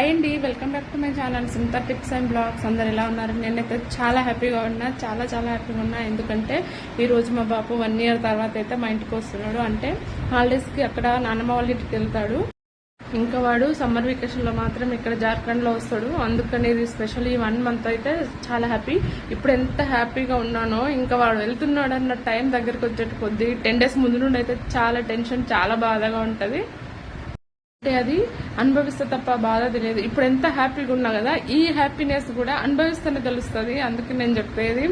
Hi అండి, welcome back to my channel Sunitha tips and blogs. అందరు ఎలా ఉన్నారు? నేనైతే చాలా హ్యాపీగా ఉన్నా, చాలా హ్యాపీగా ఉన్నా. ఎందుకంటే ఈరోజు మా బాబు 1 year తర్వాత అయితే మా ఇంటికి వస్తున్నాడు. అంటే హాలిడేస్కి అక్కడ నాన్నమ్మ వాళ్ళ ఇంటికి వెళ్తాడు. ఇంకా వాడు సమ్మర్ వెకేషన్లో మాత్రం ఇక్కడ జార్ఖండ్లో వస్తాడు. అందుకని ఇది స్పెషల్. ఈ 1 month అయితే చాలా హ్యాపీ. ఇప్పుడు ఎంత హ్యాపీగా ఉన్నానో, ఇంకా వాడు వెళ్తున్నాడు అన్న టైం దగ్గరికి వచ్చేట కొద్దీ 10 days ముందు నుండి అయితే చాలా టెన్షన్, చాలా బాధగా ఉంటుంది. అంటే అది అనుభవిస్తే తప్ప బాధ తెలియదు. ఇప్పుడు ఎంత హ్యాపీగా ఉన్నా కదా, ఈ హ్యాపీనెస్ కూడా అనుభవిస్తేనే తెలుస్తుంది. అందుకే నేను చెప్పేది,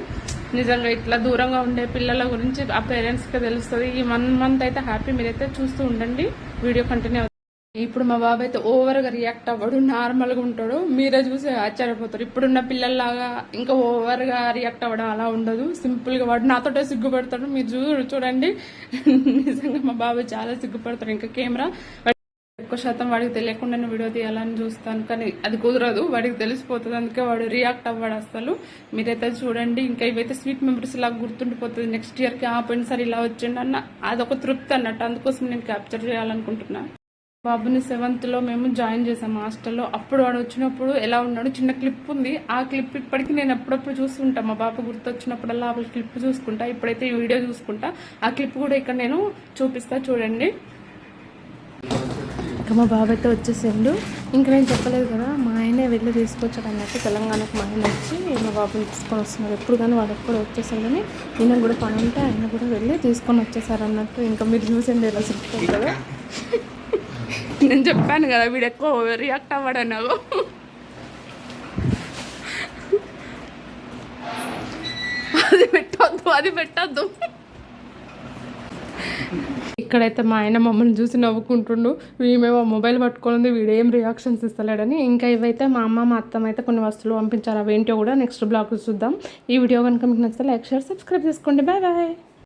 నిజంగా ఇట్లా దూరంగా ఉండే పిల్లల గురించి ఆ పేరెంట్స్కి తెలుస్తుంది. ఈ 1 month అయితే హ్యాపీ. మీరైతే చూస్తూ ఉండండి, వీడియో కంటిన్యూ. ఇప్పుడు మా బాబు అయితే ఓవర్గా రియాక్ట్ అవ్వడు, నార్మల్గా ఉంటాడు. మీరే చూసి ఆశ్చర్యపోతారు. ఇప్పుడున్న పిల్లల్లాగా ఇంకా ఓవర్గా రియాక్ట్ అవ్వడం అలా ఉండదు. సింపుల్గా వాడు నాతోటే సిగ్గుపడతాడు. మీరు చూడండి, నిజంగా మా బాబు చాలా సిగ్గుపడతాడు. ఇంకా కెమెరా ఎక్కువ శాతం వాడికి తెలియకుండానే వీడియో తీయాలని చూస్తాను, కానీ అది కుదరదు, వాడికి తెలిసిపోతుంది. అందుకే వాడు రియాక్ట్ అవ్వడు అసలు. మీరైతే చూడండి. ఇంకా ఇవైతే స్వీట్ మెమరీస్ లాగా గుర్తుండిపోతుంది. నెక్స్ట్ ఇయర్కి పోయినసారి ఇలా వచ్చిండు అన్న అదొక తృప్తి అన్నట్టు. అందుకోసం నేను క్యాప్చర్ చేయాలనుకుంటున్నా. బాబుని 7th లో మేము జాయిన్ చేసాం హాస్టల్లో. అప్పుడు వాడు వచ్చినప్పుడు ఎలా ఉన్నాడు, చిన్న క్లిప్ ఉంది. ఆ క్లిప్ ఇప్పటికీ నేను ఎప్పుడప్పుడు చూస్తుంటా. మా బాబు గుర్తొచ్చినప్పుడల్లా ఆ క్లిప్ చూసుకుంటా. ఇప్పుడైతే ఈ వీడియో చూసుకుంటా. ఆ క్లిప్ కూడా ఇక్కడ నేను చూపిస్తా, చూడండి. ఇంకా మా బాబు అయితే వచ్చేసిండు. ఇంకా నేను చెప్పలేదు కదా, మా ఆయనే వెళ్ళి తీసుకొచ్చాడు అన్నట్టు. తెలంగాణకు మా ఆయన వచ్చి మా బాబుని తీసుకొని వస్తున్నారు. ఎప్పుడు కానీ వాడు ఎప్పుడు వచ్చేసాడు, కానీ ఈయన కూడా పని ఉంటే ఆయన కూడా వెళ్ళి తీసుకొని వచ్చేసారు అన్నట్టు. ఇంకా మీరు చూసింది ఎలా చెప్తారు కదా. నేను చెప్పాను కదా, వీడు ఎక్కువ రియాక్ట్ అవ్వడు నాకు. అది పెట్టద్దు. ఇక్కడైతే మా ఆయన మమ్మల్ని చూసి నవ్వుకుంటుండు. వీమేమో మొబైల్ పట్టుకోండి, వీడేం రియాక్షన్స్ ఇస్తలేడని. ఇంకా ఇవైతే మా అమ్మ మా అత్తమ్మ అయితే కొన్ని వస్తువులు పంపించారు. అవేంటో కూడా నెక్స్ట్ బ్లాగ్ చూద్దాం. ఈ వీడియో కనుక మీకు నచ్చితే లైక్, షేర్, సబ్స్క్రైబ్ చేసుకోండి. Bye bye.